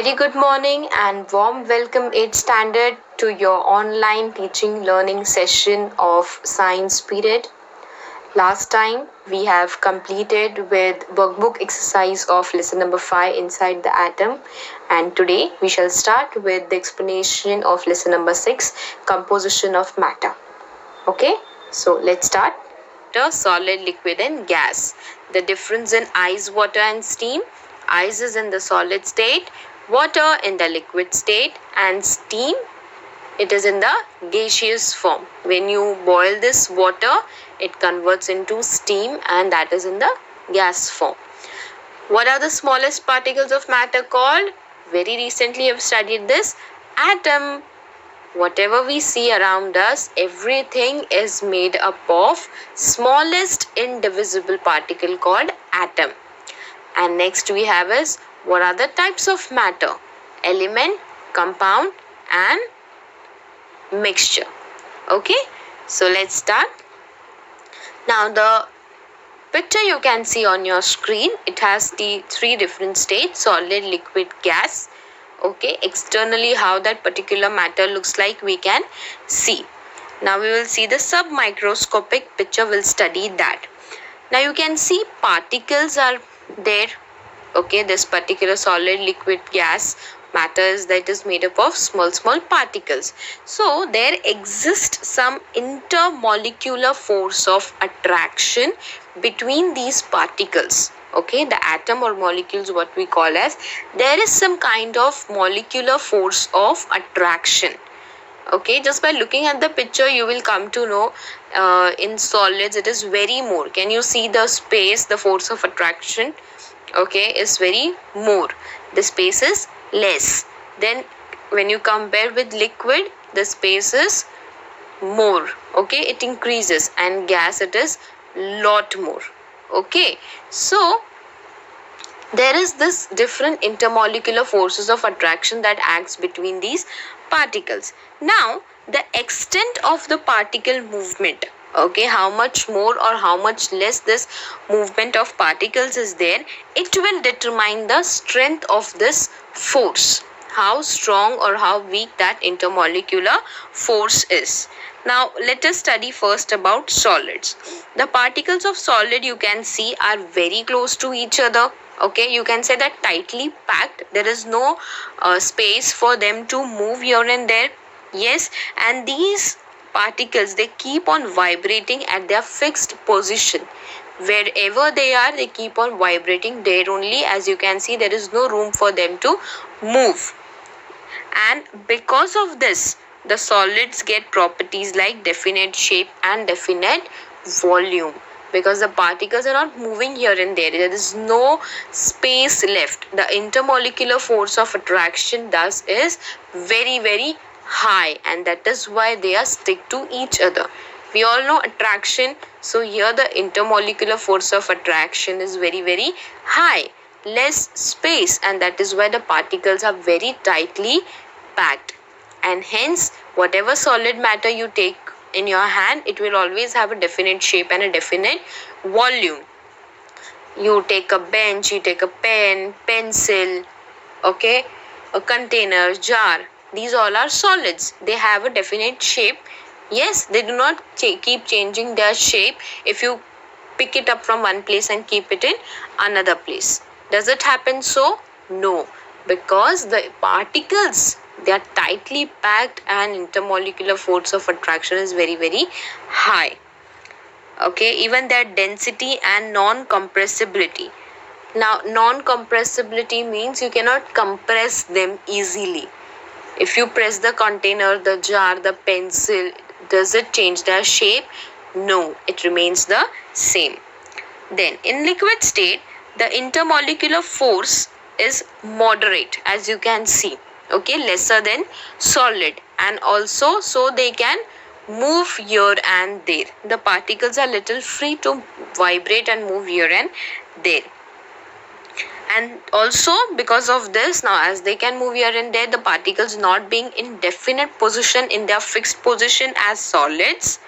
Very good morning and warm welcome 8th standard to your online teaching learning session of science period. Last time we have completed with workbook exercise of lesson number 5 inside the atom, and today we shall start with the explanation of lesson number 6, composition of matter. Okay, so let's start. Solid, liquid and gas. The difference in ice, water and steam. Ice is in the solid state, water in the liquid state, and steam, it is in the gaseous form. When you boil this water, it converts into steam and that is in the gas form. What are the smallest particles of matter called? Very recently I have studied this. Atom. Whatever we see around us, everything is made up of smallest indivisible particle called atom. And next we have is, what are the types of matter? Element, compound and mixture. Okay, so let's start. Now the picture you can see on your screen, it has the three different states: solid, liquid, gas. Okay, externally how that particular matter looks like we can see. Now we will see the submicroscopic picture, will study that. Now you can see particles are there. Okay, this particular solid, liquid, gas matters that is made up of small particles. So there exists some intermolecular force of attraction between these particles. Okay, the atom or molecules, what we call as, there is some kind of molecular force of attraction. Okay, just by looking at the picture you will come to know in solids it is very more. Can you see the space? The force of attraction, okay, is very more. The space is less. Then when you compare with liquid, the space is more. Okay, it increases. And gas, it is lot more. Okay, so there is this different intermolecular forces of attraction that acts between these particles. Now the extent of the particle movement, okay, how much more or how much less this movement of particles is there, it will determine the strength of this force, how strong or how weak that intermolecular force is. Now let us study first about solids. The particles of solid you can see are very close to each other. Okay, you can say that tightly packed. There is no space for them to move here and there. Yes, and these particles, they keep on vibrating at their fixed position. Wherever they are, they keep on vibrating there only. As you can see, there is no room for them to move. And because of this, the solids get properties like definite shape and definite volume, because the particles are not moving here and there. There is no space left. The intermolecular force of attraction thus is very high, and that is why they are stick to each other. We all know attraction, so here the intermolecular force of attraction is very high. Less space, and that is why the particles are very tightly packed. And hence whatever solid matter you take in your hand, it will always have a definite shape and a definite volume. You take a bench, you take a pen, pencil, okay, a container, jar, these all are solids. They have a definite shape. Yes, they do not keep changing their shape if you pick it up from one place and keep it in another place. Does it happen so? No, because the particles, they are tightly packed and intermolecular force of attraction is very high. Okay, even their density and non-compressibility. Now non-compressibility means you cannot compress them easily. If you press the container, the jar, the pencil, does it change their shape? No, it remains the same. Then in liquid state, the intermolecular force is moderate, as you can see. Okay, lesser than solid, and also so they can move here and there. The particles are little free to vibrate and move here and there. And also because of this, now as they can move here and there, the particles not being in definite position in their fixed position as solids,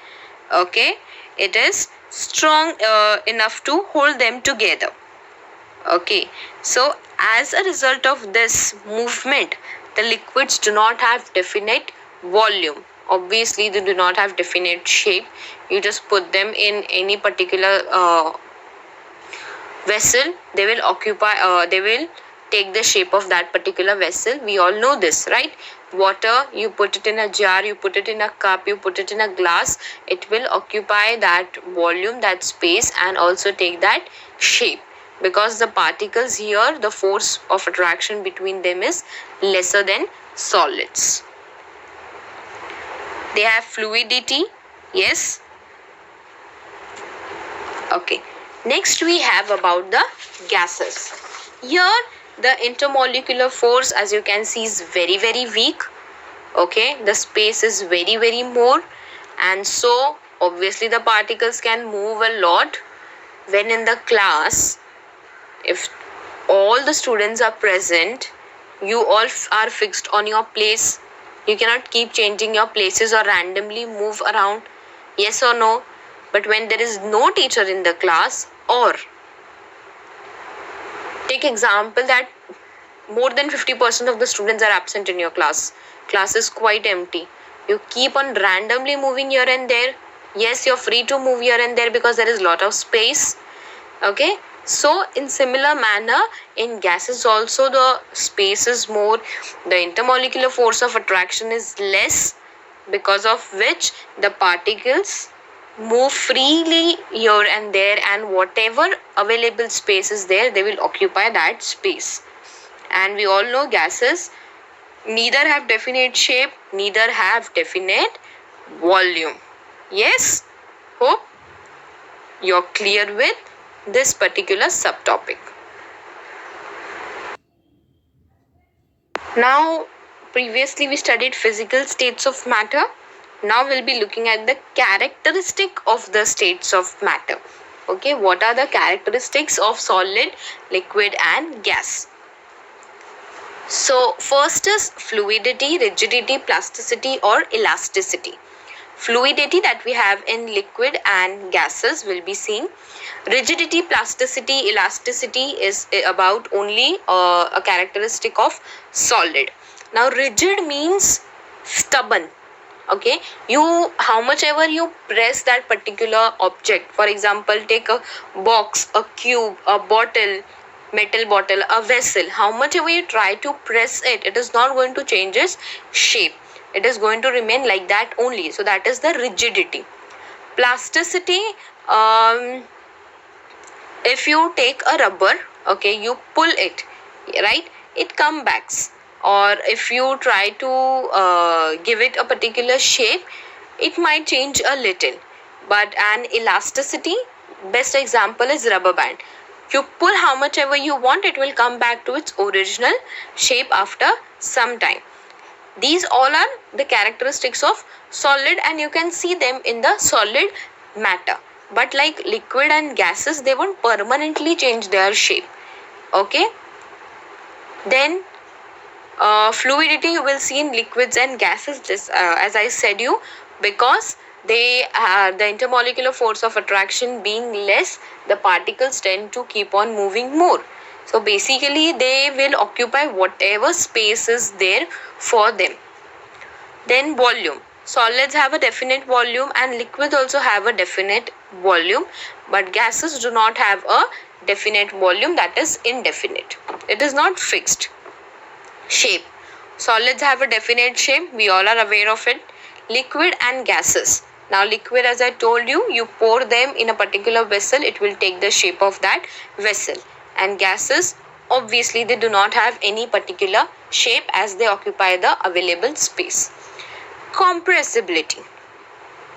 okay, it is strong enough to hold them together. Okay, so As a result of this movement, the liquids do not have definite volume. Obviously they do not have definite shape. You just put them in any particular vessel, they will they will take the shape of that particular vessel. We all know this, right? Water, you put it in a jar, you put it in a cup, you put it in a glass, it will occupy that volume, that space, and also take that shape, because the particles here, the force of attraction between them is lesser than solids. They have fluidity, yes. Okay, next we have about the gases. Here the intermolecular force, as you can see, is very weak. Okay, the space is very more, and so obviously the particles can move a lot. When in the class, if all the students are present, you all are fixed on your place. You cannot keep changing your places or randomly move around, yes or no? But when there is no teacher in the class, or take example that more than 50% of the students are absent in your class is quite empty, you keep on randomly moving here and there. Yes, you're free to move here and there because there is lot of space. Okay, so in similar manner, in gases also the space is more, the intermolecular force of attraction is less, because of which the particles move freely here and there, and whatever available space is there, they will occupy that space. And we all know gases neither have definite shape, neither have definite volume. Yes, hope you're clear with this particular subtopic. Now, previously we studied physical states of matter. Now we'll be looking at the characteristic of the states of matter. Okay, what are the characteristics of solid, liquid and gas? So first is fluidity, rigidity, plasticity or elasticity. Fluidity that we have in liquid and gases will be seen. Rigidity, plasticity, elasticity is about only a characteristic of solid. Now rigid means stubborn. Okay, you, how much ever you press that particular object, for example take a box, a cube, a bottle, metal bottle, a vessel, how much ever you try to press it, it is not going to change its shape, it is going to remain like that only. So that is the rigidity. Plasticity, if you take a rubber, okay, you pull it, right, it comes back. Or if you try to give it a particular shape, it might change a little. But an elasticity, best example is rubber band. You pull how much ever you want, it will come back to its original shape after some time. These all are the characteristics of solid, and you can see them in the solid matter. But like liquid and gases, they won't permanently change their shape. Okay, then fluidity you will see in liquids and gases, just as I said you, because they the intermolecular force of attraction being less, the particles tend to keep on moving more. So basically they will occupy whatever space is there for them. Then volume. Solids have a definite volume and liquids also have a definite volume, but gases do not have a definite volume, that is indefinite. It is not fixed. Shape. Solids have a definite shape, we all are aware of it. Liquid and gases. Now liquid, as I told you, you pour them in a particular vessel, it will take the shape of that vessel. And gases, obviously they do not have any particular shape as they occupy the available space. Compressibility.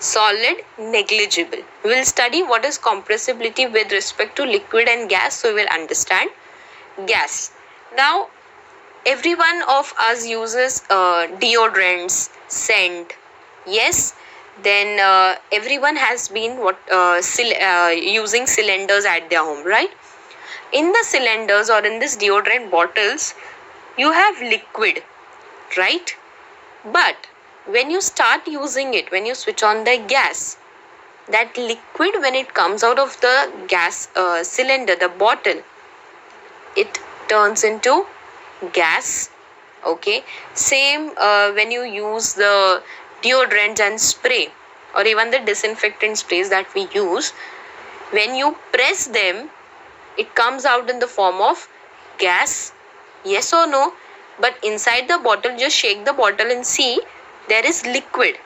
Solid, negligible. We will study what is compressibility with respect to liquid and gas, so we will understand gas. Now every one of us uses deodorants, scent, yes. Then everyone has been using cylinders at their home, right? In the cylinders or in this deodorant bottles, you have liquid, right? But when you start using it, when you switch on the gas, that liquid, when it comes out of the gas cylinder, the bottle, it turns into gas. Okay, same when you use the deodorant and spray, or even the disinfectant sprays that we use, when you press them, it comes out in the form of gas. Yes or no? But inside the bottle, just shake the bottle and see, there is liquid.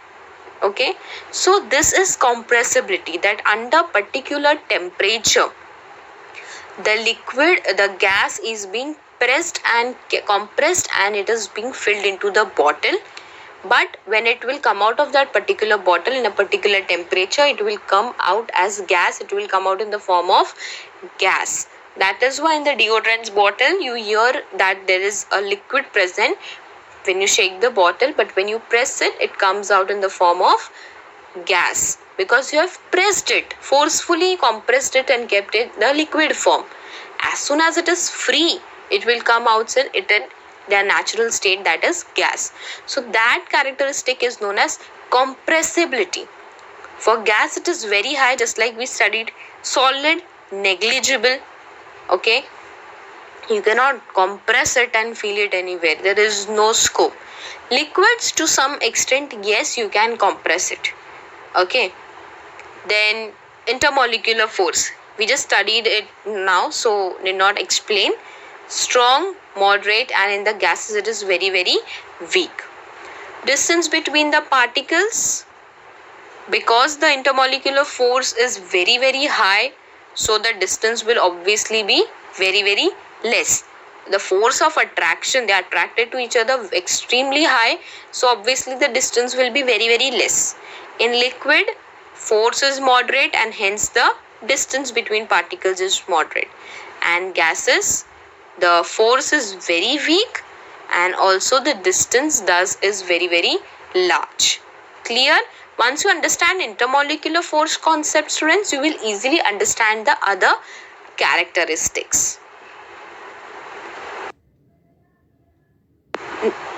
Okay, so this is compressibility, that under particular temperature the gas is being pressed and compressed, and it is being filled into the bottle. But when it will come out of that particular bottle in a particular temperature, it will come out as gas. It will come out in the form of gas. That is why in the deodorants bottle you hear that there is a liquid present when you shake the bottle, but when you press it, it comes out in the form of gas, because you have pressed it, forcefully compressed it and kept it in the liquid form. As soon as it is free, it will come out in their natural state, that is gas. So that characteristic is known as compressibility. For gas it is very high, just like we studied. Solid, negligible. Okay, you cannot compress it and feel it anywhere, there is no scope. Liquids, to some extent, yes, you can compress it. Okay, then intermolecular force, we just studied it now, so did not explain. Strong, moderate, and in the gases it is very weak. Distance between the particles, because the intermolecular force is very high, so the distance will obviously be very less. The force of attraction, they are attracted to each other extremely high, so obviously the distance will be very less. In liquid, force is moderate, and hence the distance between particles is moderate. And gases, the force is very weak, and also the distance is very large. Clear? Once you understand intermolecular force concept, students, you will easily understand the other characteristics.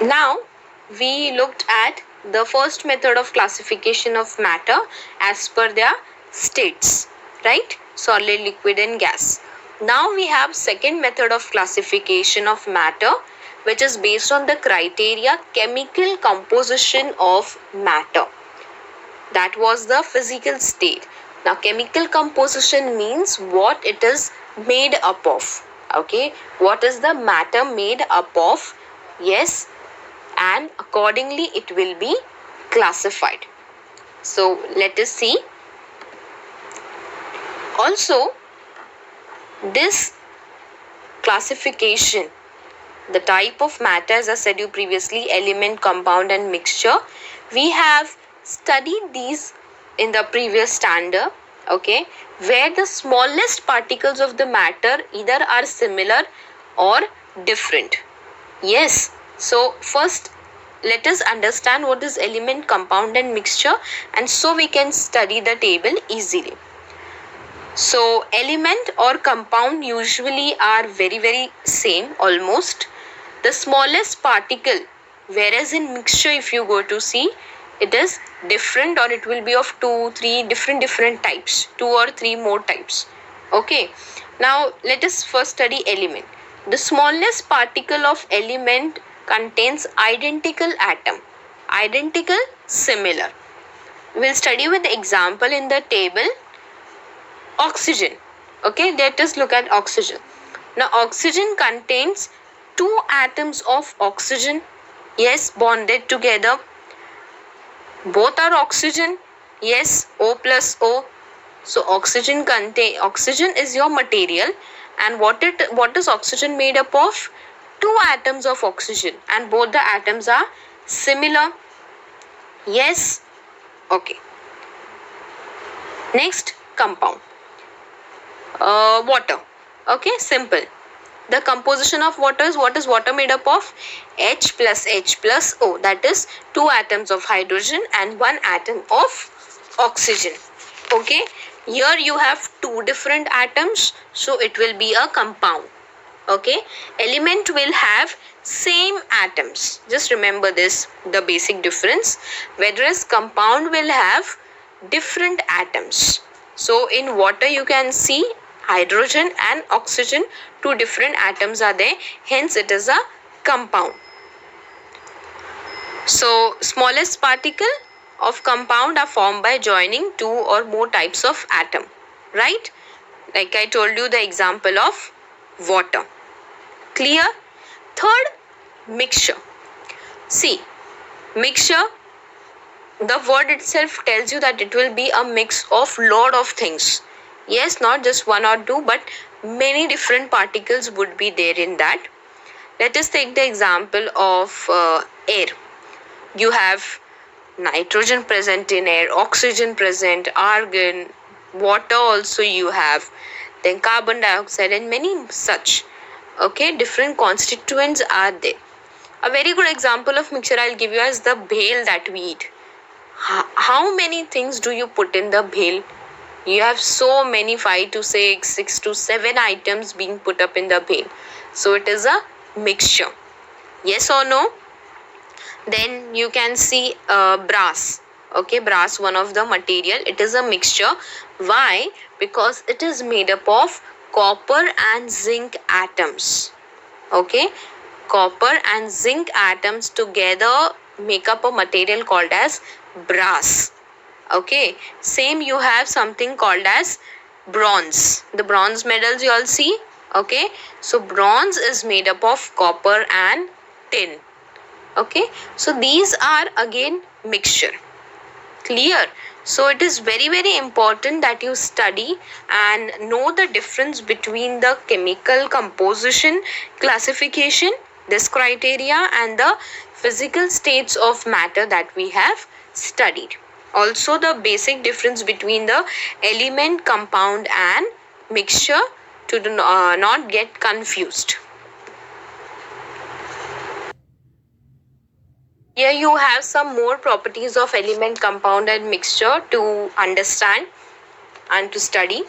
Now we looked at the first method of classification of matter as per their states, right? Solid, liquid, and gas. Now we have second method of classification of matter, which is based on the criteria chemical composition of matter. That was the physical state. Now chemical composition means what it is made up of. Okay, what is the matter made up of? Yes, and accordingly it will be classified. So let us see. Also, this classification, the type of matter, as I said you previously, element, compound, and mixture, we have studied these in the previous standard. Okay, where the smallest particles of the matter either are similar or different. Yes, so first let us understand what is element, compound, and mixture, and so we can study the table easily. So element or compound usually are very same, almost. The smallest particle, whereas in mixture if you go to see, it is different, or it will be of 2-3 different types, 2 or 3 more types. Okay, now let us first study element. The smallest particle of element contains identical atom. Identical, similar. We'll study with the example in the table. Oxygen. Okay, let us look at oxygen. Now oxygen contains 2 atoms of oxygen. Yes, bonded together. Both are oxygen. Yes, O plus O. So oxygen is your material, and what is oxygen made up of? 2 atoms of oxygen, and both the atoms are similar. Yes, okay. Next, compound. Water. Okay, simple. The composition of water is, what is water made up of? H plus O, that is 2 atoms of hydrogen and 1 atom of oxygen. Okay, here you have 2 different atoms, so it will be a compound. Okay, element will have same atoms. Just remember this, the basic difference. Whereas compound will have different atoms. So in water you can see hydrogen and oxygen, two different atoms are there, hence it is a compound. So smallest particle of compound are formed by joining two or more types of atom, right? Like I told you the example of water. Clear? Third, mixture. See, mixture, the word itself tells you that it will be a mix of lot of things. Yes, not just one or two, but many different particles would be there in that. Let us take the example of air. You have nitrogen present in air, oxygen present, argon, water also you have, then carbon dioxide and many such. Okay, different constituents are there. A very good example of mixture I'll give you is the bhel that we eat. How many things do you put in the bhel? You have so many, 5 to 6, 6 to 7 items being put up in the bhel. So it is a mixture. Yes or no? Then you can see brass. Okay, brass, one of the material, it is a mixture. Why? Because it is made up of copper and zinc atoms. Okay, copper and zinc atoms together make up a material called as brass. Okay, same you have something called as bronze. The bronze medals you all see. Okay, so bronze is made up of copper and tin. Okay, so these are again mixture. Clear? So it is very, very important that you study and know the difference between the chemical composition classification, this criteria, and the physical states of matter that we have studied. Also the basic difference between the element, compound and mixture to not get confused. Here you have some more properties of element, compound and mixture to understand and to study.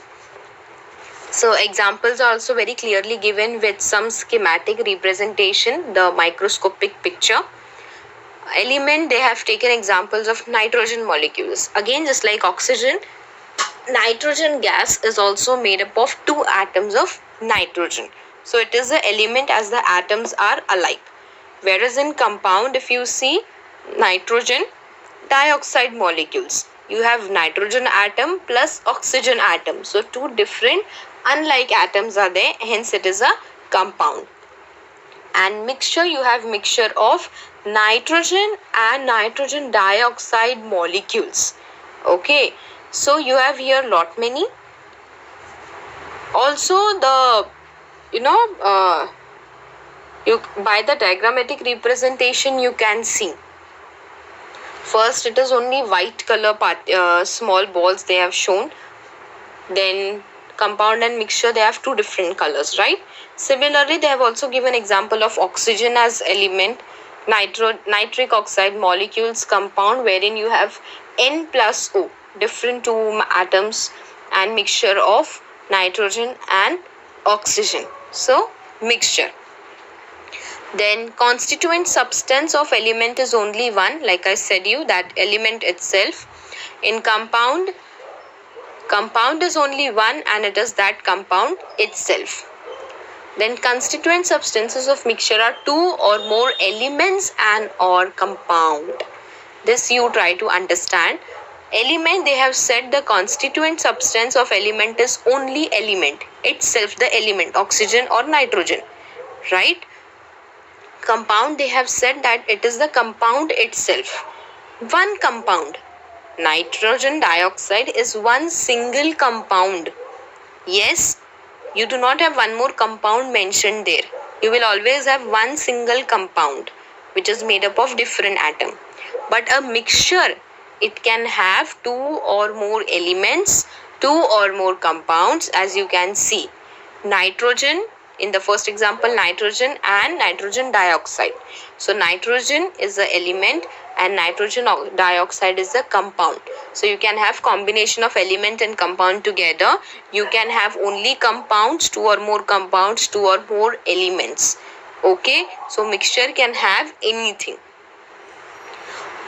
So examples are also very clearly given with some schematic representation, the microscopic picture. Element, they have taken examples of nitrogen molecules. Again, just like oxygen, nitrogen gas is also made up of two atoms of nitrogen. So it is the element as the atoms are alike. Whereas in compound, if you see nitrogen dioxide molecules, you have nitrogen atom plus oxygen atom. So two different unlike atoms are there, hence it is a compound. And mixture, you have mixture of nitrogen and nitrogen dioxide molecules. Okay, so you have here lot many. Also the you by the diagrammatic representation you can see. First, it is only white color small balls they have shown. Then compound and mixture, they have two different colors, right? Similarly, they have also given example of oxygen as element, nitric oxide molecules compound, wherein you have N plus O, different two atoms, and mixture of nitrogen and oxygen. So mixture. Then constituent substance of element is only one, like I said you, that element itself. In compound is only one and it is that compound itself. Then constituent substances of mixture are two or more elements and or compound. This you try to understand. Element, they have said the constituent substance of element is only element itself, the element, oxygen or nitrogen, right? Compound, they have said that it is the compound itself. One compound, nitrogen dioxide, is one single compound. Yes, you do not have one more compound mentioned there. You will always have one single compound which is made up of different atom. But a mixture, it can have two or more elements, two or more compounds, as you can see. Nitrogen, in the first example, nitrogen and nitrogen dioxide. So nitrogen is the element and nitrogen dioxide is the compound. So you can have combination of element and compound together. You can have only compounds, two or more compounds, two or more elements. Okay, so mixture can have anything.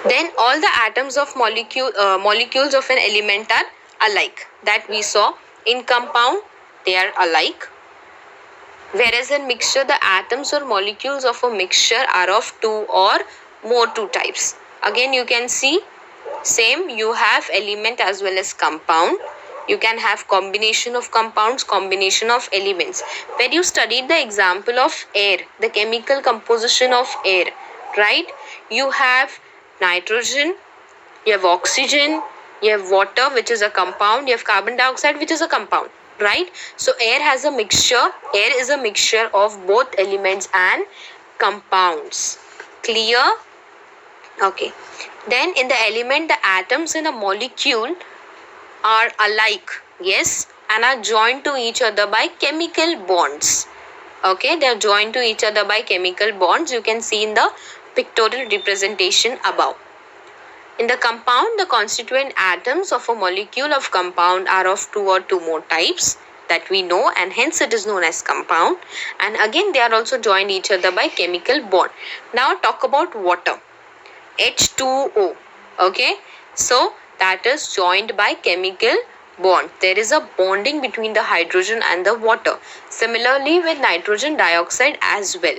Then all the atoms of molecules of an element are alike, that we saw. In compound, they are alike. Whereas in mixture, the atoms or molecules of a mixture are of two or more two types. Again, you can see same, you have element as well as compound. You can have combination of compounds, combination of elements. When you studied the example of air, the chemical composition of air, right? You have nitrogen, you have oxygen, you have water, which is a compound, you have carbon dioxide, which is a compound, right? So air has a mixture. Air is a mixture of both elements and compounds. Clear? Okay. Then in the element, the atoms in a molecule are alike, yes, and are joined to each other by chemical bonds. Okay, they are joined to each other by chemical bonds. You can see in the pictorial representation above. In the compound, the constituent atoms of a molecule of compound are of two or two more types that we know, and hence it is known as compound. And again, they are also joined each other by chemical bond. Now talk about water. H2O. Okay, so that is joined by chemical bond. There is a bonding between the hydrogen and the water. Similarly with nitrogen dioxide as well.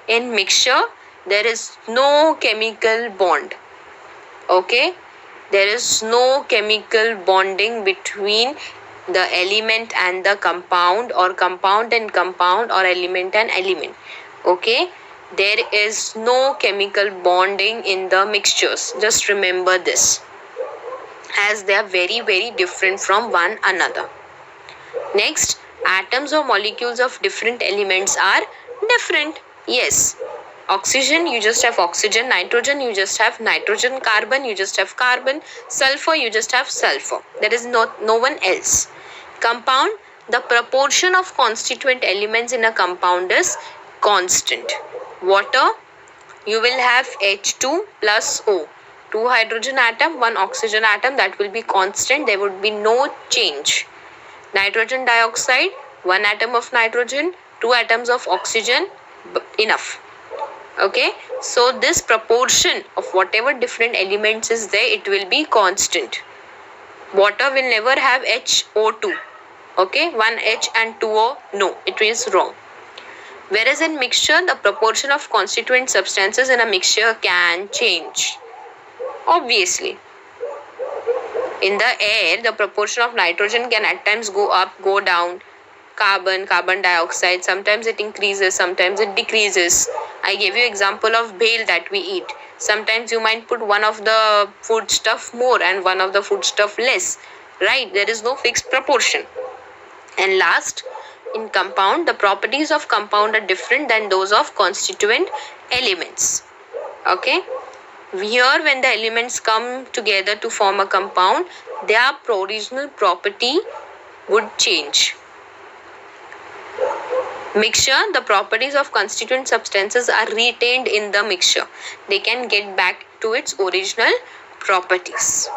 In mixture, there is no chemical bond. Okay, there is no chemical bonding between the element and the compound, or compound and compound, or element and element. Okay, there is no chemical bonding in the mixtures. Just remember this, as they are very very different from one another. Next, atoms or molecules of different elements are different. Yes, oxygen, you just have oxygen. Nitrogen, you just have nitrogen. Carbon, you just have carbon. Sulfur, you just have sulfur. There is no one else. Compound, the proportion of constituent elements in a compound is constant. Water, you will have H2 plus O. Two hydrogen atom, one oxygen atom, that will be constant. There would be no change. Nitrogen dioxide, one atom of nitrogen, two atoms of oxygen, enough. Okay, so this proportion of whatever different elements is there, it will be constant. Water will never have HO2. Okay, one H and two O, no, it is wrong. Whereas in mixture, the proportion of constituent substances in a mixture can change. Obviously, in the air, the proportion of nitrogen can at times go up, go down. Carbon dioxide, sometimes it increases, sometimes it decreases. I gave you example of bhel that we eat. Sometimes you might put one of the food stuff more and one of the food stuff less, right? There is no fixed proportion. And last, in compound, the properties of compound are different than those of constituent elements. Okay, here when the elements come together to form a compound, their original property would change. Mixture, the properties of constituent substances are retained in the mixture. They can get back to its original properties.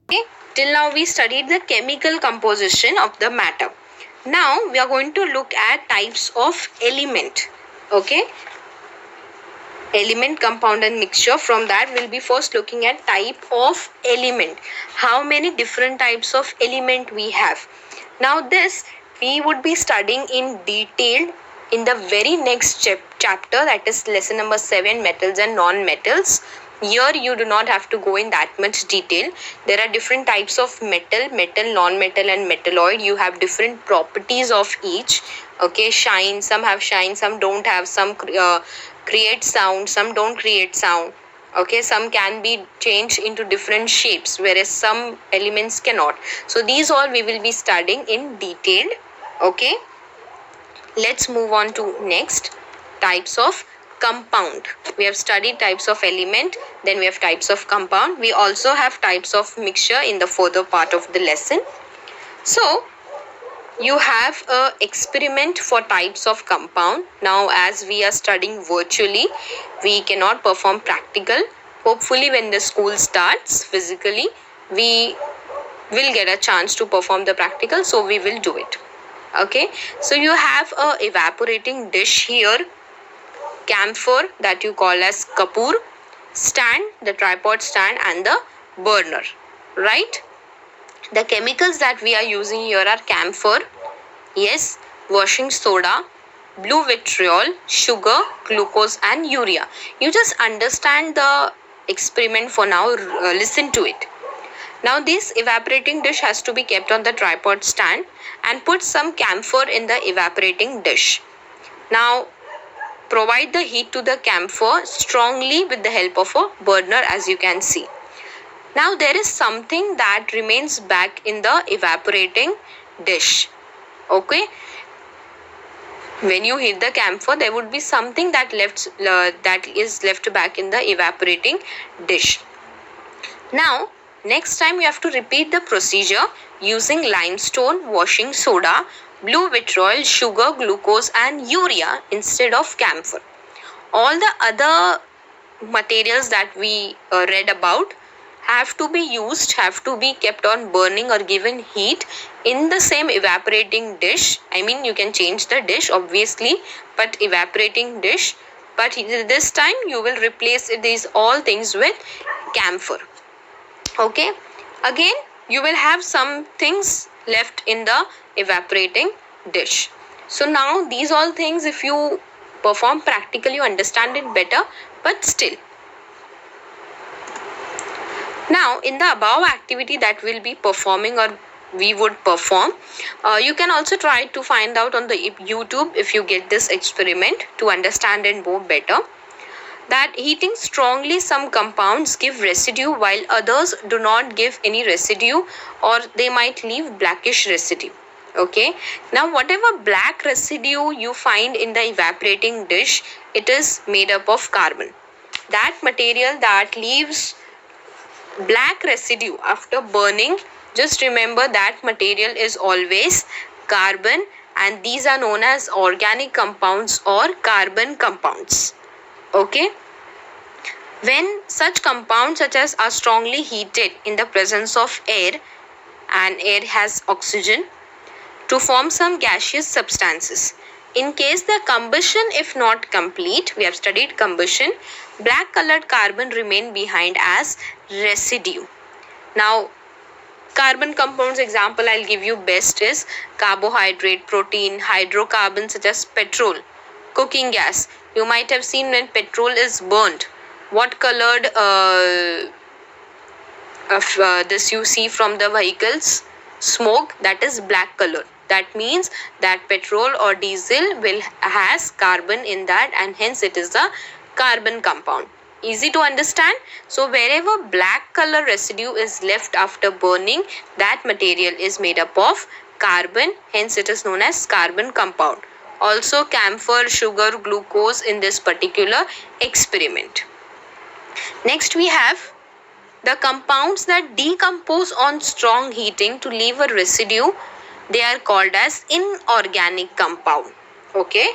Okay, till now we studied the chemical composition of the matter. Now we are going to look at types of element. Okay, element, compound and mixture. From that we'll be first looking at type of element. How many different types of element we have. Now this we would be studying in detail in the very next chapter, that is lesson number 7, metals and non-metals. Here you do not have to go in that much detail. There are different types of metal, non-metal and metalloid. You have different properties of each. Okay, shine, some have shine, some don't have, some create sound, some don't create sound. Okay, some can be changed into different shapes, whereas some elements cannot. So these all we will be studying in detail. Okay, let's move on to next, types of compound. We have studied types of element, then we have types of compound. We also have types of mixture in the further part of the lesson. So you have a experiment for types of compound. Now as we are studying virtually, we cannot perform practical. Hopefully when the school starts physically, we will get a chance to perform the practical, so we will do it. Okay, so you have a evaporating dish here, camphor that you call as kapoor, stand, the tripod stand, and the burner. right? The chemicals that we are using here are camphor, yes, washing soda, blue vitriol, sugar, glucose, and urea. You just understand the experiment for now, listen to it. Now this evaporating dish has to be kept on the tripod stand and put some camphor in the evaporating dish. Now provide the heat to the camphor strongly with the help of a burner, as you can see. Now there is something that remains back in the evaporating dish. Okay, when you heat the camphor, there would be something that is left back in the evaporating dish. Now next time you have to repeat the procedure using limestone, washing soda, blue vitriol, sugar, glucose, and urea instead of camphor. All the other materials that we read about have to be used, have to be kept on burning or given heat in the same evaporating dish. I mean, you can change the dish obviously, but evaporating dish. But this time you will replace these all things with camphor. Okay, again you will have some things left in the evaporating dish. So now these all things, if you perform practically, you understand it better, but still. Now in the above activity that we'll be performing or we would perform, you can also try to find out on the YouTube if you get this experiment to understand it more better, that heating strongly some compounds give residue while others do not give any residue, or they might leave blackish residue. Okay, now whatever black residue you find in the evaporating dish, it is made up of carbon. That material that leaves black residue after burning, just remember that material is always carbon, and these are known as organic compounds or carbon compounds. Okay, when such compounds such as are strongly heated in the presence of air, and air has oxygen, to form some gaseous substances. In case the combustion if not complete, we have studied combustion, black colored carbon remain behind as residue. Now carbon compounds example I'll give you best is carbohydrate, protein, hydrocarbons such as petrol, cooking gas. You might have seen when petrol is burnt, what colored this you see from the vehicles smoke, that is black color. That means that petrol or diesel will has carbon in that, and hence it is a carbon compound. Easy to understand. So wherever black color residue is left after burning, that material is made up of carbon, hence it is known as carbon compound. Also camphor, sugar, glucose in this particular experiment. Next we have the compounds that decompose on strong heating to leave a residue. They are called as inorganic compound. Okay,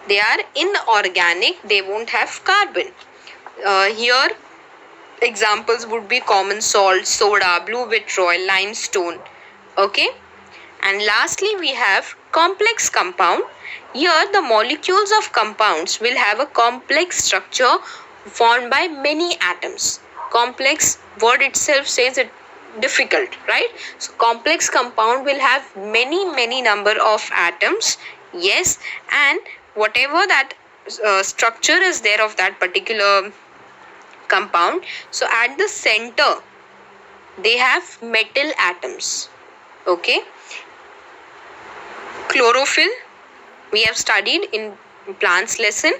they are inorganic, they won't have carbon. Here examples would be common salt, soda, blue vitriol, limestone. Okay, and lastly we have complex compound. Here the molecules of compounds will have a complex structure formed by many atoms. Complex word itself says it difficult, right? So complex compound will have many number of atoms, yes, and whatever that structure is there of that particular compound, so at the center they have metal atoms. Okay, chlorophyll we have studied in plants lesson,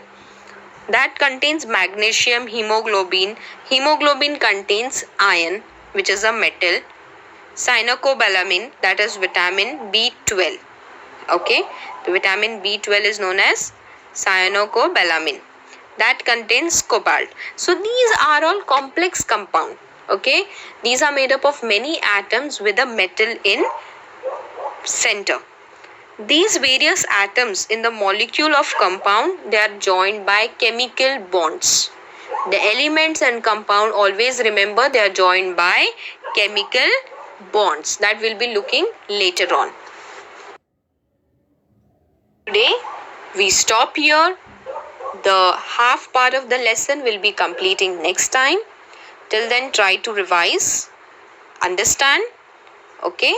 that contains magnesium, hemoglobin. Hemoglobin contains iron, which is a metal. Cyanocobalamin, that is vitamin B12. Okay, the vitamin B12 is known as cyanocobalamin. That contains cobalt. So these are all complex compound. Okay, these are made up of many atoms with a metal in center. These various atoms in the molecule of compound, they are joined by chemical bonds. The elements and compound, always remember, they are joined by chemical bonds. That we'll be looking later on. Today we stop here. The half part of the lesson will be completing next time. Till then, try to revise Understand? Okay,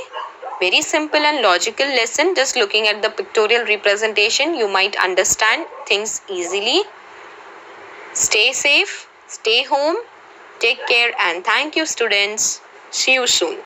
very simple and logical lesson. Just looking at the pictorial representation, you might understand things easily. Stay safe, stay home, take care, and thank you, students. See you soon.